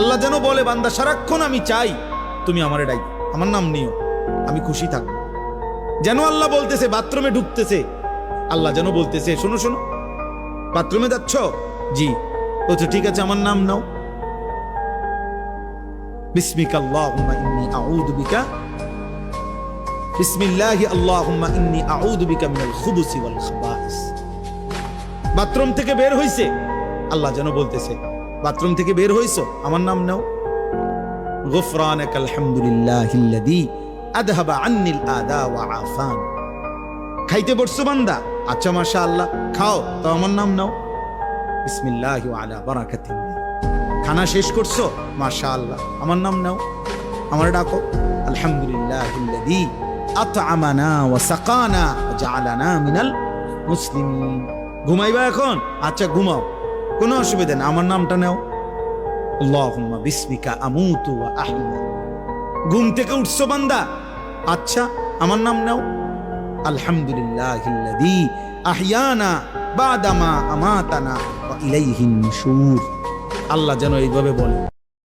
আল্লাহ যেন বলে বান্দা সারাক্ষণ আমি চাই তুমি আমারে ডাই, আমার নাম নিও, আমি খুশি থাকবো। যেন আল্লাহ বলতেছে, বাথরুমে ঢুকতেছে আল্লাহ যেন বলতেছে, শোনো শোনো বাথরুমে যাচ্ছ, জি, বলছো ঠিক আছে আমার নাম নাও, বিসমিকা আল্লাহুম্মা ইন্নী আউযু বিকা, বিসমিল্লাহি আল্লাহুম্মা ইন্নী আউযু বিকা মিনাল খুবুসি ওয়াল খাবাইস। বাথরুম থেকে বের হইছে আল্লাহ যেন বলতেছে, বাথরুম থেকে বের হইছো আমার নাম নাও, গুফরানাকাল হামদুলিল্লাহিল্লাযী আযহাবা আন্নিল আদা ওয়া আফান। খাইতে বসছো বান্দা, আচ্ছা মাশাআল্লাহ খাও, তো আমার নাম নাও, বিসমিল্লাহি ওয়া আলা বারাকাতিল্লাহ। খানা শেষ করছো, মাশাআল্লাহ আমার নাম নাও, আমার ডাকো, আলহামদুলিল্লাহিল্লাযী আত'আমানা ওয়া সাকানা ওয়া জাআলানা মিনাল মুসলিমিন। ঘুমাইবা এখন, আচ্ছা ঘুমাও, কোনো অসুবিধা নেই, আমার নামটা নাও, আল্লাহুম্মা বিসমিকা আমুতু ওয়া আহয়া। ঘুম থেকে উঠছো বান্দা, আচ্ছা আমার নাম নাও, আলহামদুলিল্লাহিল্লাযী আহইয়ানা বাদামা আমাতানা ওয়া ইলাইহিন নুশুর। আল্লাহ যেন এইভাবে বলে,